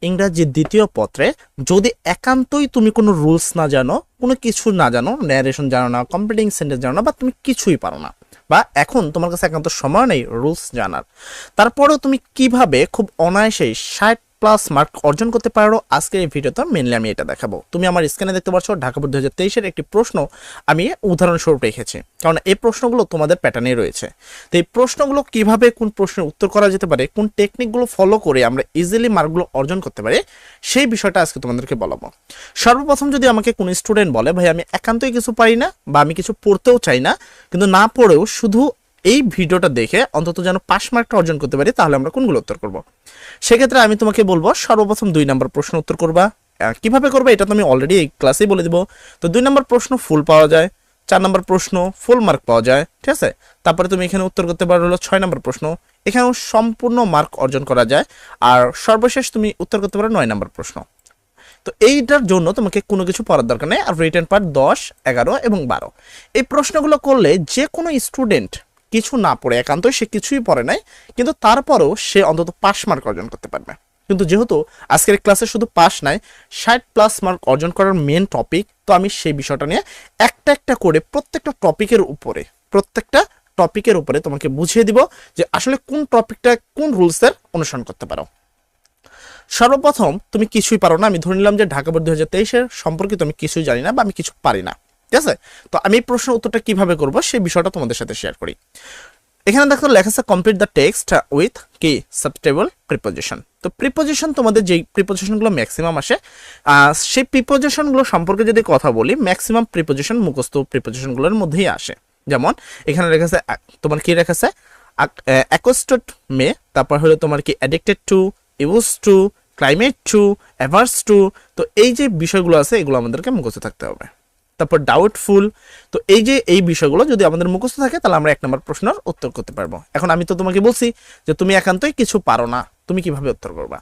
ইংরাজি দ্বিতীয় পত্রে যদি একান্তই তুমি কোনো রুলস না জানো, কোনো কিছু না জানো, ন্যারেশন জানো না, কম্পিটিং সেন্টেন্স জানো না, বা তুমি কিছুই পারো না, বা এখন তোমার কাছে একান্ত সময় নেই রুলস জানার, তারপরেও তুমি কিভাবে খুব অনায়াসেই 60+ মার্ক অর্জন করতে পারো, আজকের এই ভিডিওতে মেনলি আমি এটা দেখাবো। তুমি আমার স্ক্রিনে দেখতে পাচ্ছ ঢাকা বোর্ড 2023-এর একটি প্রশ্ন আমি উদাহরণস্বরূপ রেখেছি, কারণ এই প্রশ্নগুলো তোমাদের প্যাটার্নে রয়েছে। তো এই প্রশ্নগুলো কিভাবে কোন প্রশ্নের উত্তর করা যেতে পারে, কোন টেকনিকগুলো ফলো করে আমরা ইজিলি মার্কগুলো অর্জন করতে পারি, সেই বিষয়টা আজকে তোমাদেরকে বলাবো। সর্বপ্রথম যদি আমাকে কোনো স্টুডেন্ট বলে ভাই আমি একান্তই কিছু পারি না, বা আমি কিছু পড়তেও চাই না, কিন্তু না পড়েও শুধু এই ভিডিওটা দেখে অন্তত যেন পাস মার্কটা অর্জন করতে পারি, তাহলে আমরা কোনগুলো উত্তর করব? সেক্ষেত্রে আমি তোমাকে বলবো সর্বপ্রথম 2 নম্বর প্রশ্ন উত্তর করবা। কিভাবে করবে এটা তো আমি অলরেডি এই ক্লাসেই বলে দিব। তো 2 নম্বর প্রশ্ন ফুল পাওয়া যায়, 4 নম্বর প্রশ্ন ফুল মার্ক পাওয়া যায়, ঠিক আছে। তারপরে তুমি এখানে উত্তর করতে পারো হলো 6 নম্বর প্রশ্ন, এখানেও সম্পূর্ণ মার্ক অর্জন করা যায়। আর সর্বশেষ তুমি উত্তর করতে পারো 9 নম্বর প্রশ্ন। তো এইটার জন্য তোমাকে কোনো কিছু পড়ার দরকার নেই। আর রিটেন পার্ট 10, 11 এবং 12 এই প্রশ্নগুলো করলে যে কোনো স্টুডেন্ট কিছু না পড়ে, একান্তই সে কিছুই পড়ে নাই, কিন্তু তারপরেও সে অন্তত পাস মার্ক অর্জন করতে পারবে। কিন্তু যেহেতু আজকের ক্লাসে শুধু পাস নাই, 60+ মার্ক অর্জন করার মেন টপিক, তো আমি সেই বিষয়টা নিয়ে একটা একটা করে প্রত্যেকটা টপিকের উপরে তোমাকে বুঝিয়ে দিব যে আসলে কোন টপিকটা কোন রুলসের অনুসরণ করতে পারো। সর্বপ্রথম তুমি কিছুই পারো না, আমি ধরে নিলাম যে ঢাকা বোর্ড 2023-এর সম্পর্কিত আমি কিছুই জানি না বা আমি কিছু পারি না, ঠিক আছে। তো আমি এই প্রশ্নের উত্তরটা কিভাবে করব সেই বিষয়টা তোমাদের সাথে শেয়ার করি। এখানে দেখো লেখা আছে কমপ্লিট দ্য টেক্সট উইথ কি সাবস্টেবল প্রিপোজিশন। তো প্রিপোজিশন তোমাদের যেই প্রিপোজিশনগুলো ম্যাক্সিমাম আসে, সেই প্রিপোজিশনগুলো সম্পর্কে যদি কথা বলি, ম্যাক্সিমাম প্রিপোজিশন মুখস্থ প্রিপোজিশনগুলোর মধ্যেই আসে। যেমন এখানে লেখা আছে তোমার কি লেখা আছে অ্যাকোস্টেড মে, তারপর হলো তোমার কি addicted to, use to, climate to, averse to. তো এই যে বিষয়গুলো আছে এগুলো আমাদেরকে মুখস্থ থাকতে হবে। তারপর ডাউটফুল। তো এই যে এই বিষয়গুলো যদি আমাদের মুখস্থ থাকে তাহলে আমরা 1 নম্বর প্রশ্নের উত্তর করতে পারবো। এখন আমি তো তোমাকে বলছি যে তুমি একান্তই কিছু পারো না, তুমি কিভাবে উত্তর করবা?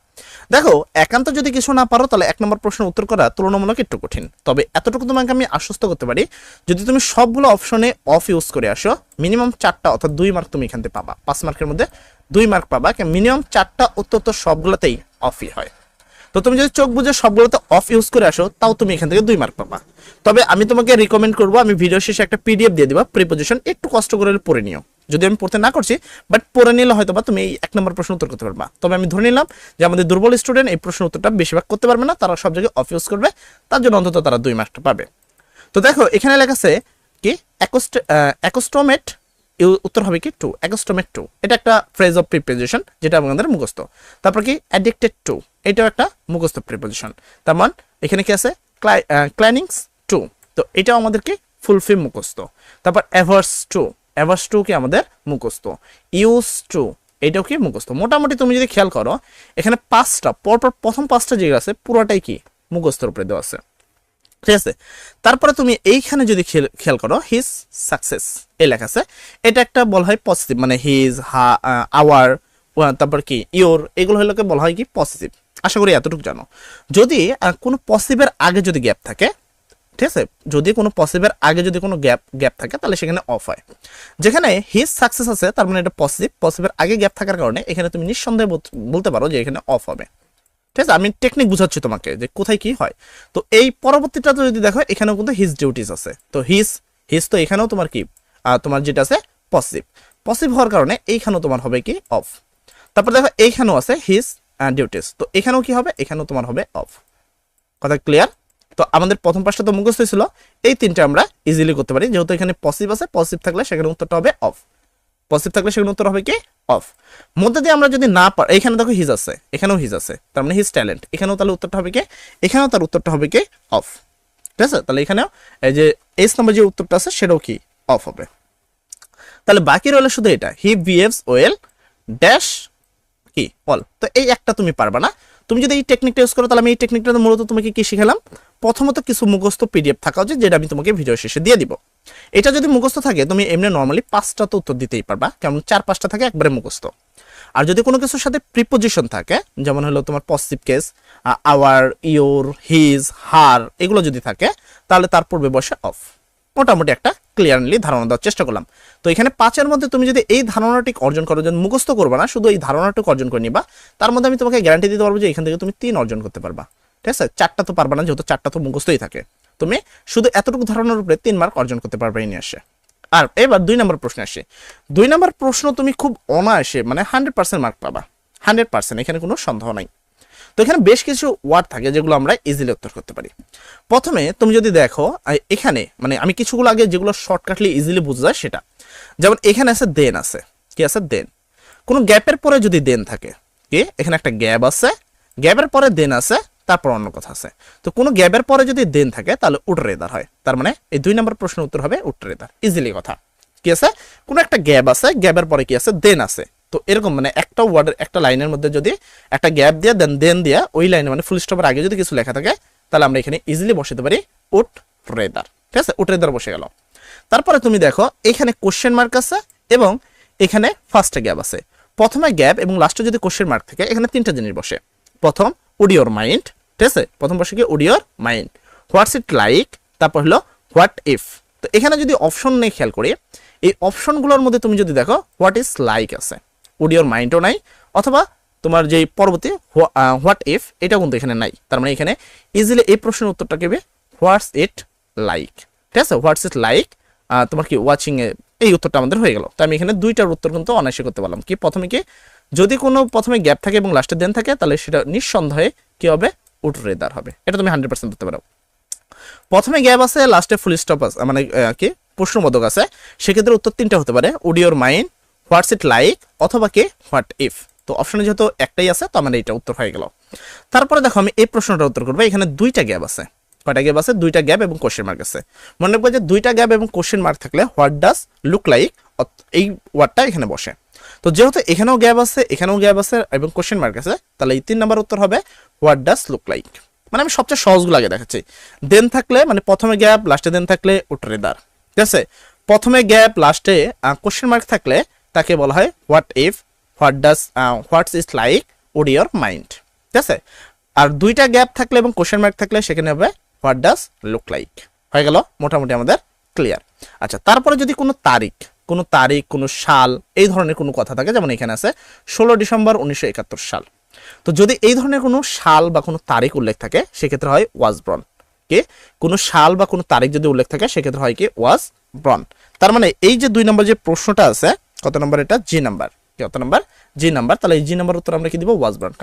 দেখো, একান্ত যদি কিছু না পারো তাহলে 1 নম্বর প্রশ্নের উত্তর করা তুলনামূলক একটু কঠিন। তবে এতটুকু তোমাকে আমি আশ্বস্ত করতে পারি, যদি তুমি সবগুলো অপশনে অফ ইউজ করে আসো, মিনিমাম 4টা অর্থাৎ 2 মার্ক তুমি এখান থেকে পাবা। 5 মার্কের মধ্যে 2 মার্ক পাবা, মিনিমাম 4টা উত্তর তো সবগুলোতেই অফই হয়। তো তুমি যদি চোখ বুঝে সবগুলোতে অফ ইউজ করে আসো, তাও তুমি এখান থেকে 2 মার্ক পাবা। তবে আমি তোমাকে রিকমেন্ড করবো, আমি ভিডিও শেষে একটা পিডিএফ দিয়ে দিবা প্রিপোজিশন, একটু কষ্ট করে পড়ে নিও। যদি আমি পড়তে না করছি, বাট পড়ে নিলে হয়তো বা তুমি এই 1 নম্বর প্রশ্ন উত্তর করতে পারবা। তবে আমি ধরে নিলাম যে আমাদের দুর্বল স্টুডেন্ট এই প্রশ্ন উত্তরটা বেশিরভাগ করতে পারবে না, তারা সব জায়গায় অফ ইউজ করবে, তার জন্য অন্তত তারা 2 মার্কটা পাবে। তো দেখো এখানে লেখা আছে কি অ্যাকোস্টোমেট, উত্তর হবে কি টু, অ্যাকোস্টোমেট টু। এটা একটা ফ্রেজ অফ প্রিপোজিশন যেটা আমাদের মুখস্থ। তারপর কি অ্যাডিক্টেড টু, এটাও একটা মুখস্থ প্রিপোজিশন। তার মানে এখানে কি আছে ক্লাইনিংস টু, তো এটাও আমাদের কি ফুলফিল মুখস্থ। তারপর অ্যাভার্স টু কি আমাদের মুখস্থ। ইউজ টু, এটাও কি মুখস্থ। মোটামুটি তুমি যদি খেয়াল করো এখানে 5টা পরপর প্রথম 5টা যেগুলো আছে পুরোটাই কি মুখস্থর উপরে দেওয়া আছে, ঠিক আছে। তারপরে তুমি এইখানে যদি খেয়াল করো হিজ সাকসেস এই লেখা আছে, এটা একটা বলা হয় পজিটিভ, মানে হিজ, আওয়ার, তারপর কি ইওর, এগুলো হলো বলা হয় কি পজিটিভ। আশা করি এতটুকু জানো। যদি কোনো পজিটিভের আগে যদি গ্যাপ থাকে, ঠিক আছে, যদি কোনো পজিটিভের আগে যদি কোনো গ্যাপ থাকে তাহলে সেখানে অফ হয়। যেখানে হিজ সাকসেস আছে তার মানে এটা পজিটিভের আগে গ্যাপ থাকার কারণে এখানে তুমি নিঃসন্দেহে বলতে পারো যে এখানে অফ হবে, ঠিক আছে। আমি টেকনিক বুঝাচ্ছি তোমাকে যে কোথায় কি হয়। তো এই পরবর্তীটা যদি দেখো এখানেও কিন্তু হিজ ডিউটিস আছে। তো হিজ তো এখানেও তোমার কি তোমার যেটা আছে পজিটিভ হওয়ার কারণে এইখানেও তোমার হবে কি অফ। তারপর দেখো এইখানেও আছে হিজ ডিউটিস, তো এখানেও কি হবে, এখানেও তোমার হবে অফ। কথা ক্লিয়ার? তো আমাদের প্রথম পাঁচটা তো মুখস্থ ছিল, এই 3টে আমরা ইজিলি করতে পারি, যেহেতু এখানে পজিটিভ আছে, পজিটিভ থাকলে সেখানে উত্তরটা হবে অফ, পজিটিভ থাকলে সেখানে উত্তর হবে কি অফ। মধ্যে দিয়ে আমরা যদি না পারি, এখানে দেখো হিজ আছে, এখানেও হিজ আছে, তার মানে হিজ ট্যালেন্ট, এখানেও তাহলে উত্তরটা হবে কি, এখানেও তার উত্তরটা হবে কি অফ, ঠিক আছে। তাহলে এখানেও এই যে এস নাম্বার যে উত্তরটা আছে সেটাও কি অফ হবে। তাহলে বাকি রইল শুধু এটা, হি বিহেভস ওয়েল ড্যাশ কি অল। তো এই একটা তুমি পারবা না। তুমি যদি এই টেকনিকটা ইউজ করো তাহলে আমি এই টেকনিকটা মূলত তোমাকে কি শিখালাম, প্রথমত কিছু মুখস্থ পিডিএফ থাকা উচিত, যেটা আমি তোমাকে ভিডিও শেষে দিয়ে দিব। এটা যদি মুখস্থ থাকে তুমি এমনি নর্মালি 5টা তো উত্তর দিতেই পারবা, কেমন 4-5টা থাকে একবারে মুখস্থ। আর যদি কোনো কিছুর সাথে প্রিপোজিশন থাকে, যেমন হলো তোমার positive case, our, your, his, her, এগুলো যদি থাকে তাহলে তার পূর্বে বসে অফ। মোটামুটি একটা ক্লিয়ারলি ধারণা দেওয়ার চেষ্টা করলাম। তো এখানে 5-এর মধ্যে তুমি যদি এই ধারণাটি অর্জন করার জন্য মুখস্থ করবে না, শুধু এই ধারণাটুকু অর্জন করে নিবা, তার মধ্যে আমি তোমাকে গ্যারান্টি দিতে পারবো যে এখান থেকে তুমি 3 অর্জন করতে পারবা। ঠিক আছে, 4টা তো পারবা না, যেহেতু 4টা তো মুখস্থই থাকে। তুমি শুধু এতটুকু ধারণার উপরে 3 মার্ক অর্জন করতে পারবে এই নিয়ে আসে। আর এবার 2 নম্বর প্রশ্ন আসে। 2 নম্বর প্রশ্ন তুমি খুব অনায়াসে মানে 100% মার্ক পাবা, 100%, এখানে কোনো সন্দেহ নাই। তো এখানে বেশ কিছু ওয়ার্ড থাকে যেগুলো আমরা ইজিলি উত্তর করতে পারি। প্রথমে তুমি যদি দেখো এখানে মানে আমি কিছুগুলো আগে যেগুলো শর্টকাটলি ইজিলি বোঝা যায় সেটা, যেমন এখানে আছে দেন, আছে কি আছে দেন, কোনো গ্যাপের পরে যদি দেন থাকে, কি এখানে একটা গ্যাপ আছে, গ্যাপের পরে দেন আছে, তারপর অন্য কথা আছে। তো কোনো গ্যাপের পরে যদি দেন থাকে তাহলে উড রেদার হয়, তার মানে এই 2 নম্বর প্রশ্নের উত্তর হবে উড রেদার। ইজিলি কথা কি আছে, কোনো একটা গ্যাপ আছে, গ্যাপের পরে কি আছে দেন আছে। তো এরকম মানে একটা ওয়ার্ডের একটা লাইনের মধ্যে যদি একটা গ্যাপ দিয়ে দেন দিয়া ওই লাইনে মানে ফুল স্টপের আগে যদি কিছু লেখা থাকে তাহলে আমরা এখানে ইজিলি বসাতে পারি উড রেদার। ঠিক আছে, উড রেদার বসে গেল। তারপরে তুমি দেখো এখানে কোশ্চেন মার্ক আছে এবং এখানে ফার্স্টে গ্যাপ আছে। প্রথমে গ্যাপ এবং লাস্টে যদি কোশ্চেন মার্ক থাকে, এখানে 3টা জিনিস বসে। প্রথম উড ইওর মাইন্ড, ঠিক আছে, প্রথম বসে কি would your mind, what's it like, তারপর হলো হোয়াট ইফ। তো এখানে যদি অপশন নেই খেয়াল করি, এই অপশনগুলোর মধ্যে তুমি যদি দেখো হোয়াট ইজ লাইক আছে, উড ইওর মাইন্ডও নাই, অথবা তোমার যে পরবর্তী হোয়াট ইফ এটাও কিন্তু এখানে নাই। তার মানে এখানে ইজিলি এই প্রশ্নের উত্তরটা কেবে হোয়াটস ইট লাইক। ঠিক আছে, হোয়াটস ইট লাইক তোমার কি ওয়াচিং এ, এই উত্তরটা আমাদের হয়ে গেল। তো আমি এখানে 2টার উত্তর কিন্তু অনায়াসে করতে পারলাম। কি প্রথমে কি যদি কোনো প্রথমে গ্যাপ থাকে এবং লাস্টে দেন থাকে তাহলে সেটা নিঃসন্দেহে কি হবে উড রেদার হবে, এটা তুমি 100% ধরতে পারো। প্রথমে গ্যাপ আছে, লাস্টে ফুল স্টপ আছে, মানে কি প্রশ্নবোধক আছে, সেক্ষেত্রে উত্তর 3টা হতে পারে, would your mind, what's it like, অথবা কি হোয়াট ইফ। তো অপশনে যেহেতু একটাই আছে তো আমার এইটা উত্তর হয়ে গেল। তারপরে দেখো আমি এই প্রশ্নটার উত্তর করবো। এখানে 2টা গ্যাপ আছে, কয়টা গ্যাপ আছে, 2টা গ্যাপ এবং কোশ্চেন মার্ক আছে। মনে রাখবো যে 2টা গ্যাপ এবং কোশ্চেন মার্ক থাকলে হোয়াট ডাজ লুক লাইক এই ওয়ার্ডটা এখানে বসে। তো যেহেতু এখানেও গ্যাপ আছে, এখানেও গ্যাপ আছে এবং কোশ্চেন মার্ক আছে, তাহলে এই 3 নম্বর উত্তর হবে হোয়াট ডাজ লুক লাইক। মানে আমি সবচেয়ে সহজগুলো আগে দেখাচ্ছি। দেন থাকলে মানে প্রথমে গ্যাপ লাস্টে দেন থাকলে উড রেদার। ঠিক আছে, প্রথমে গ্যাপ লাস্টে কোশ্চেন মার্ক থাকলে তাকে বলা হয় what if, what's is like, would your mind. ঠিক আছে, আর 2টা গ্যাপ থাকলে এবং কোশ্চেন মার্ক থাকলে সেখানে হবে হোয়াট ডাজ লুক লাইক। হয়ে গেল মোটামুটি আমাদের ক্লিয়ার। আচ্ছা, তারপরে যদি কোনো তারিখ, কোনো সাল এই ধরনের কোনো কথা থাকে, যেমন এখানে আছে 16 ডিসেম্বর 1971 সাল। তো যদি এই ধরনের কোনো সাল বা কোনো তারিখ উল্লেখ থাকে সেক্ষেত্রে হয় ওয়াজ ব্রন। কি কোনো সাল বা কোনো তারিখ যদি উল্লেখ থাকে সেক্ষেত্রে হয় কি ওয়াজ ব্রন। তার মানে এই যে 2 নম্বর যে প্রশ্নটা আছে, কত নম্বর এটা, জি নাম্বার, কত নম্বর, জি নাম্বার, তাহলে এই জি নাম্বার উত্তর আমরা কি দিব ওয়াজ ব্রন।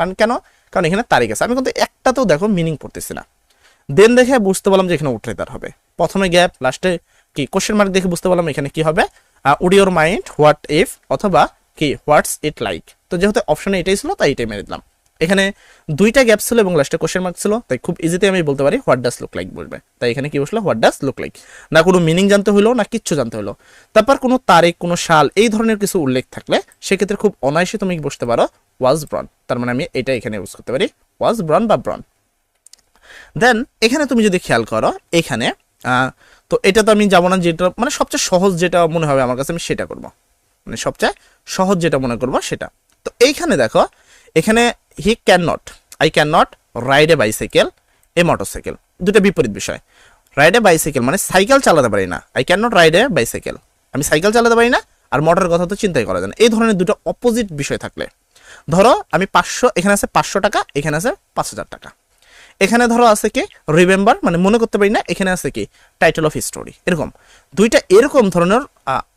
কারণ এখানে তারিখ আছে। আমি কিন্তু একটাতেও দেখো মিনিং পড়তেছি না, দেন দেখে বুঝতে পারলাম যে এখানে উড রেদার হবে। প্রথমে গ্যাপ লাস্টে কি কোশ্চেন মার্ক দেখে বুঝতে পারলাম এখানে কি হবে would your mind, what if, অথবা কি হোয়াটস ইট লাইক। তো যেহেতু অপশনে এটাই ছিল তাই এটাই মেরে দিলাম। এখানে 2টা গ্যাপ ছিল এবং লাস্টে কোশ্চেন মার্ক ছিল, তাই খুব ইজিতে আমি বলতে পারি হোয়াট ডাজ লুক লাইক বলবে। তাই এখানে কি বসলো হোয়াট ডাজ লুক লাইক, না কোনো মিনিং জানতে হলো না কিচ্ছু জানতে হলো। তারপর কোনো তারিখ, কোনো সাল এই ধরনের কিছু উল্লেখ থাকলে সেক্ষেত্রে খুব অনায়াসে তুমি বসতে পারো ওয়াজ ব্রন। তার মানে আমি এটা এখানে ইউজ করতে পারি ওয়াজ ব্রন বা ব্রন। দেন এখানে তুমি যদি খেয়াল করো এখানে তো এটা তো আমি যাবো না, যেটা মানে সবচেয়ে সহজ যেটা মনে হবে আমার কাছে আমি সেটা করব, মানে সবচেয়ে সহজ যেটা মনে করবো সেটা। তো এইখানে দেখো এখানে I can not write A bicycle A motorcycle, দুটো বিপরীত বিষয়। রাইড এ বাইসাইকেল মানে সাইকেল চালাতে পারি না, I can not write A bicycle, আমি সাইকেল চালাতে পারি না, আর মোটরের কথা তো চিন্তাই করা যায় না। এই ধরনের দুটো অপোজিট বিষয় থাকলে, ধরো আমি 500, এখানে আছে 500 টাকা, এখানে আছে 5000 টাকা। এখানে ধরো আছে কি রিমেম্বার মানে মনে করতে পারি না, এখানে আছে কি টাইটেল অফ স্টোরি। এরকম দুইটা এরকম ধরনের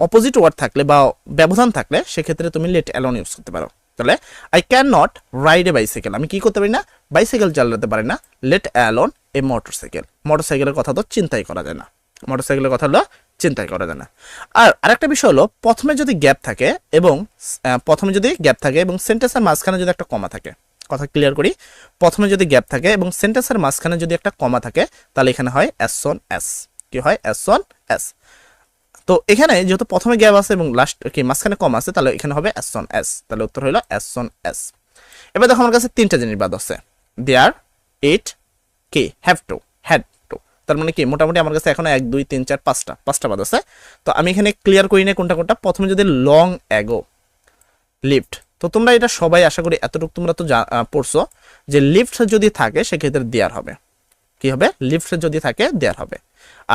অপোজিট ওয়ার্ড থাকলে বা ব্যবধান থাকলে সেক্ষেত্রে তুমি লেট অ্যালোন ইউজ করতে পারো। তাহলে I can not write A bicycle, আমি কি করতে পারি না, বাইসাইকেল চালাতে পারি না, লেট অ্যালোন এ মোটরসাইকেল, মোটরসাইকেলের কথা তো চিন্তাই করা যায় না, মোটরসাইকেলের কথা হলো চিন্তাই করা যায় না। আর আরেকটা বিষয় হলো প্রথমে যদি গ্যাপ থাকে এবং সেন্টেন্সের মাঝখানে যদি একটা কমা থাকে, কথা ক্লিয়ার করি, প্রথমে যদি গ্যাপ থাকে এবং সেন্টেন্সের মাঝখানে যদি একটা কমা থাকে তাহলে এখানে হয় অ্যাজ সুন অ্যাজ, কি হয় অ্যাজ সুন অ্যাজ। তো এখানে যেহেতু প্রথমে গ্যাপ আছে এবং লাস্ট কি মাঝখানে কম আছে তাহলে এখানে হবে অ্যাজ সুন অ্যাজ, তাহলে উত্তর হলো অ্যাজ সুন অ্যাজ। এবার দেখো আমার কাছে 3টা জিনিস বাদ আছে, দেয়ার, ইট, কি হ্যাভ টু, হ্যাড টু। তার মানে কি মোটামুটি আমার কাছে এখন 1 2 3 4 5টা বাদ আছে। তো আমি এখানে ক্লিয়ার করি না কোনটা কোনটা। প্রথমে যদি লং অ্যাগো লিফট, তো তোমরা এটা সবাই আশা করি এতটুকু তোমরা তো পড়ছো যে লিফট যদি থাকে সেক্ষেত্রে দেয়ার হবে, কি হবে, লিভড যদি থাকে দেয়ার হবে।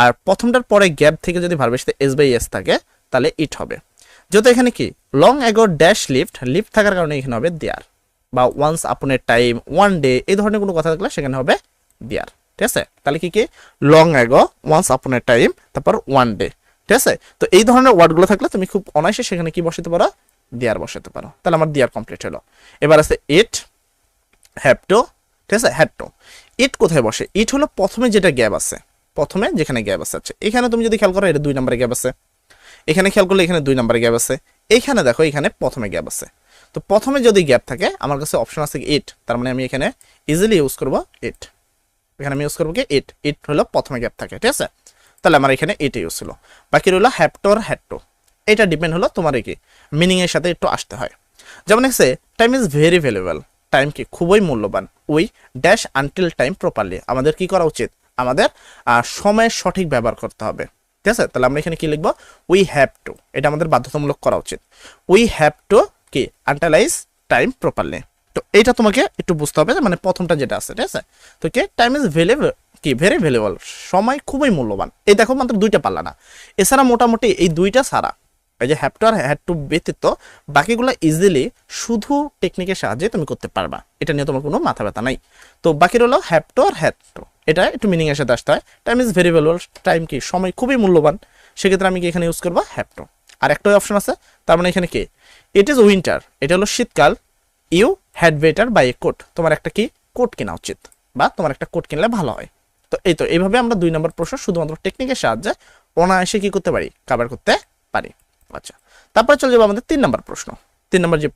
আর প্রথমটার পরে গ্যাপ থেকে যদি ভার্বের সাথে এস বাই এস থাকে তাহলে ইট হবে। যেহেতু এখানে কি long ago dash lived, lived থাকার কারণে এখানে হবে দেয়ার, বা once upon a time, one day এই ধরনের কোনো কথা থাকলে সেখানে হবে দেয়ার। ঠিক আছে, তাহলে কি কি long ago, once upon a time, তারপর ওয়ান ডে। ঠিক আছে, তো এই ধরনের ওয়ার্ডগুলো থাকলে তুমি খুব অনায়াসে সেখানে কি বসাতে পারো, দেয়ার বসাতে পারো। তাহলে আমার দেয়ার কমপ্লিট হলো। এবার আছে ইট, হ্যাভ টু। ঠিক আছে, হ্যাড টু। ইট কোথায় বসে, ইট হলো প্রথমে যেটা গ্যাপ আছে, প্রথমে যেখানে গ্যাপ আছে। আচ্ছা এখানে তুমি যদি খেয়াল করো এটা 2 নম্বরে গ্যাপ আছে, এখানে খেয়াল করলে এখানে 2 নম্বরে গ্যাপ আছে, এইখানে দেখো এখানে প্রথমে গ্যাপ আছে। তো প্রথমে যদি গ্যাপ থাকে আমার কাছে অপশন আছে ইট, তার মানে আমি এখানে ইজিলি ইউজ করবো ইট। এখানে আমি ইউজ করবো কি ইট, ইট হলো প্রথমে গ্যাপ থাকে। ঠিক আছে, তাহলে আমার এখানে ইট ইউজ হলো। বাকি রইলো হ্যাভ টু আর হ্যাড টু। এটা ডিপেন্ড হলো তোমার কি মিনিং এর সাথে একটু আসতে হয়। যেমন এসে time is very valuable, time কি খুবই মূল্যবান। We dash until time properly, আমাদের কি করা উচিত, আমাদের সময়ের সঠিক ব্যবহার করতে হবে। ঠিক আছে, তাহলে আমরা এখানে কি লিখবো, উই হ্যাভ টু, এটা আমাদের বাধ্যতামূলক করা উচিত। উই হ্যাভ টু কি আনটিলাইজ টাইম প্রপারলি। তো এইটা তোমাকে একটু বুঝতে হবে, মানে প্রথমটা যেটা আছে। ঠিক আছে, তো কি টাইম ইজ ভ্যালুয়েবল, কি ভেরি ভ্যালুয়েবল, সময় খুবই মূল্যবান। এই দেখো মাত্র 2টা পারলা না, এছাড়া মোটামুটি এই 2টা ছাড়া, এই যে হ্যাভ টু আর হ্যাড টু ব্যতীত বাকিগুলো ইজিলি শুধু টেকনিকের সাহায্যে তুমি করতে পারবা, এটা নিয়ে তোমার কোনো মাথা ব্যথা নাই। তো বাকি হলো হ্যাভ টু আর হ্যাড টু, এটা একটু মিনিং এর সাথে আসতে হয়। Time is very valuable, time কি সময় খুবই মূল্যবান, সেক্ষেত্রে আমি কি এখানে ইউজ করবো হ্যাভ টু। আর একটাই অপশন আছে, তার মানে এখানে কি ইট ইজ উইন্টার, এটা হলো শীতকাল, you had better buy a coat, তোমার একটা কি কোট কেনা উচিত, বা তোমার একটা কোট কিনলে ভালো হয়। তো এই তো এইভাবে আমরা 2 নম্বর প্রশ্ন শুধুমাত্র টেকনিকের সাহায্যে অনায়াসে কি করতে পারি, কভার করতে পারি। আচ্ছা, তারপরে চলে যাবো আমাদের 3 নম্বর প্রশ্ন। 3 নম্বর যে